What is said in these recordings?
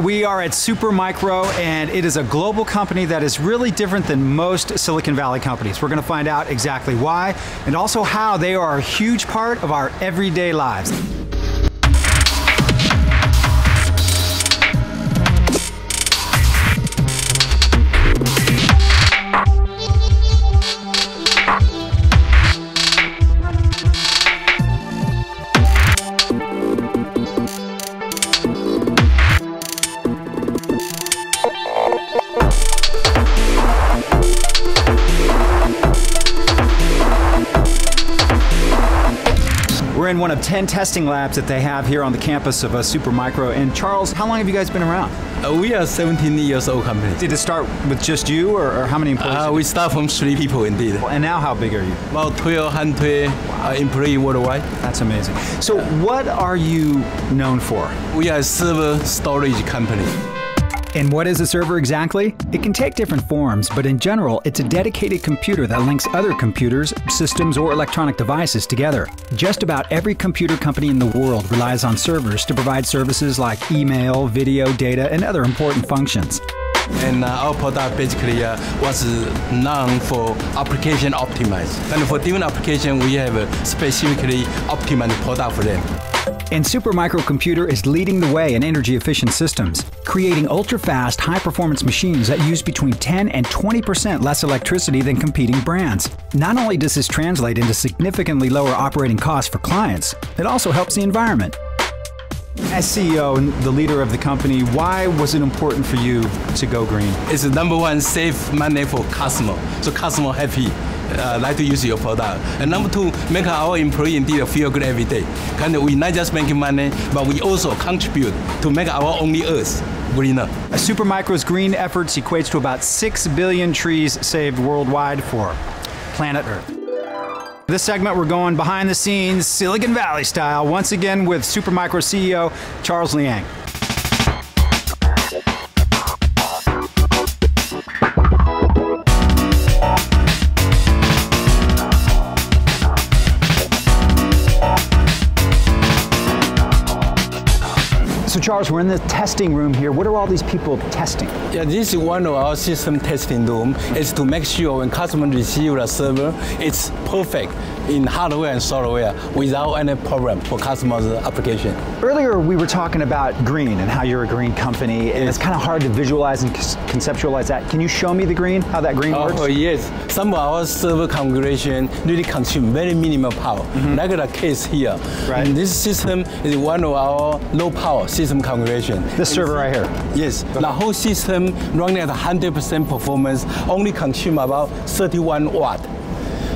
We are at Supermicro, and it is a global company that is really different than most Silicon Valley companies. We're going to find out exactly why, and also how they are a huge part of our everyday lives. We're in one of 10 testing labs that they have here on the campus of Supermicro. And Charles, how long have you guys been around? We are 17 years old company. Did it start with just you, or how many employees? We start from 3 people indeed. And now how big are you? About 1,200 employees worldwide. That's amazing. So what are you known for? We are a server storage company. And what is a server exactly? It can take different forms, but in general, it's a dedicated computer that links other computers, systems, or electronic devices together. Just about every computer company in the world relies on servers to provide services like email, video, data, and other important functions. And our product basically was known for application optimized. And for different application, we have a specifically optimized product for them. And Supermicro Computer is leading the way in energy-efficient systems, creating ultra-fast, high-performance machines that use between 10 and 20% less electricity than competing brands. Not only does this translate into significantly lower operating costs for clients, it also helps the environment. As CEO and the leader of the company, why was it important for you to go green? It's the #1, save money for customer, so customer happy. Like to use your product. And #2, make our employee indeed feel good every day. And we not just making money, but we also contribute to make our own Earth greener. Supermicro's green efforts equates to about 6 billion trees saved worldwide for planet Earth. This segment, we're going behind the scenes, Silicon Valley style, once again with Supermicro CEO Charles Liang. So Charles, we're in the testing room here. What are all these people testing? Yeah, this is one of our system testing room. It's to make sure when customer receive the server, it's perfect in hardware and software without any problem for customers' application. Earlier we were talking about green and how you're a green company, and it's kind of hard to visualize and conceptualize that. Can you show me the green, how that green works? Oh yes, some of our server configuration really consume very minimal power, like the case here. Right. And this system is one of our low power system configuration. This server right here? Yes, the whole system running at 100% performance only consume about 31 watt.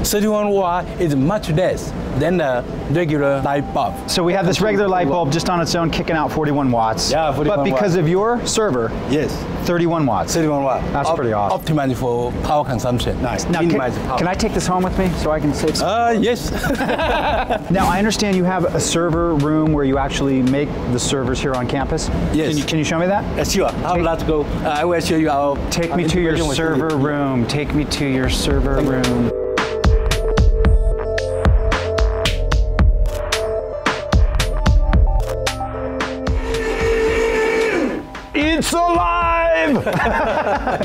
31 watt is much less than the regular light bulb. So we have this regular light bulb just on its own kicking out 41 watts. Yeah, 41 But because watts. of your server, Yes, 31 watts. 31 watt. That's pretty awesome. Optimized for power consumption. Nice. Now, power. can I take this home with me so I can save some? Yes. Now, I understand you have a server room where you actually make the servers here on campus. Yes. Can you show me that? Sure. Let's go. I will show you our. Take me to your server room. Take me to your server room. It's alive!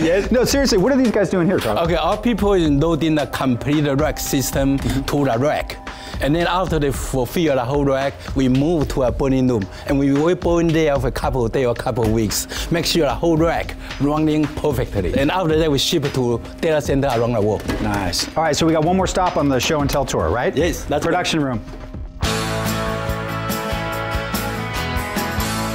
Yes. No, seriously, what are these guys doing here, Charles? Okay, our people is loading the complete rack system to the rack. And then after they fulfill the whole rack, we move to a burning room. And we will burn there for a couple of days or a couple of weeks. Make sure the whole rack running perfectly. And after that, we ship it to data center around the world. Nice. All right, so we got one more stop on the show and tell tour, right? Yes, that's production room.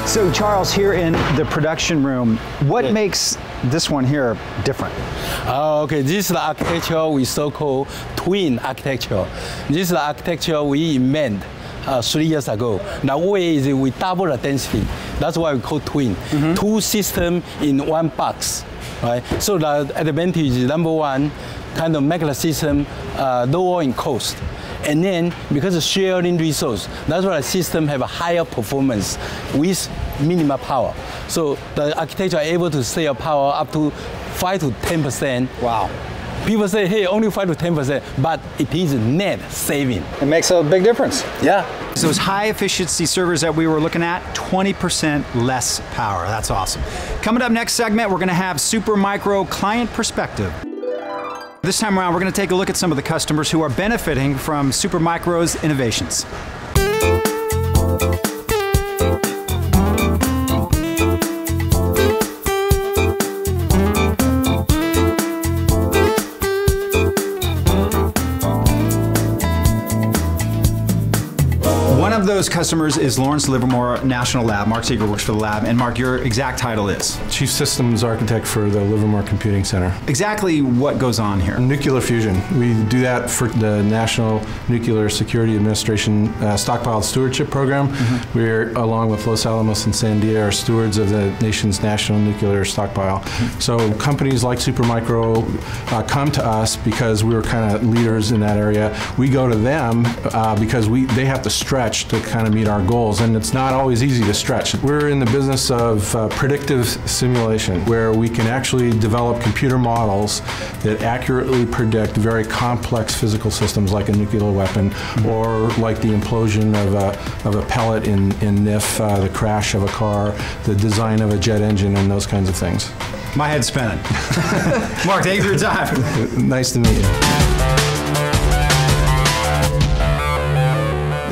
So Charles, here in the production room, what makes this one here different? Okay, this is the architecture we so-called twin architecture. This is the architecture we invented 3 years ago. The way is we double the density. That's why we call twin. 2 systems in 1 box. Right? So the advantage is #1, kind of make the system lower in cost. And then, because of sharing resource, that's why the system have a higher performance with minimal power. So the architecture are able to save power up to 5 to 10%. Wow. People say, hey, only 5 to 10%, but it is net saving. It makes a big difference. Yeah. So those high efficiency servers that we were looking at, 20% less power. That's awesome. Coming up next segment, we're going to have Supermicro client perspective. This time around, we're going to take a look at some of the customers who are benefiting from Supermicro's innovations. One of those customers is Lawrence Livermore National Lab. Mark Seeger works for the lab. And Mark, your exact title is? Chief Systems Architect for the Livermore Computing Center. Exactly what goes on here? Nuclear fusion. We do that for the National Nuclear Security Administration Stockpile Stewardship Program. We're, along with Los Alamos and Sandia, are stewards of the nation's national nuclear stockpile. So companies like Supermicro come to us because we were kind of leaders in that area. We go to them because they have to stretch to kind of meet our goals, and it's not always easy to stretch. We're in the business of predictive simulation, where we can actually develop computer models that accurately predict very complex physical systems like a nuclear weapon, or like the implosion of a pellet in NIF, the crash of a car, the design of a jet engine, and those kinds of things. My head's spinning. Mark, thank you for your time. Nice to meet you.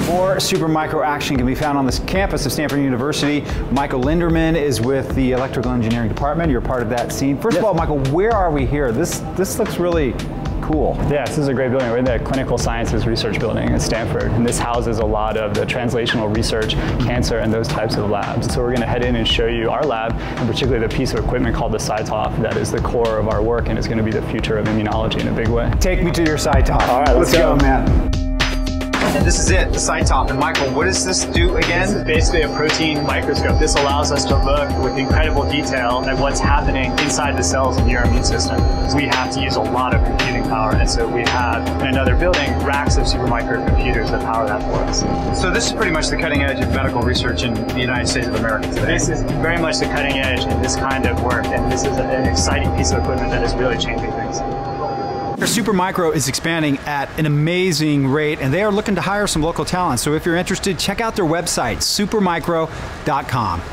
More Supermicro action can be found on this campus of Stanford University. Michael Linderman is with the Electrical Engineering Department. You're part of that scene. First of all, Michael, where are we here? This looks really cool. Yeah, this is a great building. We're in the Clinical Sciences Research Building at Stanford, and this houses a lot of the translational research, cancer, and those types of labs. So we're going to head in and show you our lab, and particularly the piece of equipment called the SciTOF that is the core of our work, and is going to be the future of immunology in a big way. Take me to your SciTOF. All right, let's go, man. And this is it, the SciTOF. And Michael, what does this do again? This is basically a protein microscope. This allows us to look with incredible detail at what's happening inside the cells of your immune system. We have to use a lot of computing power, and so we have, in another building, racks of Supermicro computers that power that for us. So this is pretty much the cutting edge of medical research in the United States of America today. This is very much the cutting edge in this kind of work, and this is an exciting piece of equipment that is really changing things. Supermicro is expanding at an amazing rate, and they are looking to hire some local talent. So if you're interested, check out their website, supermicro.com.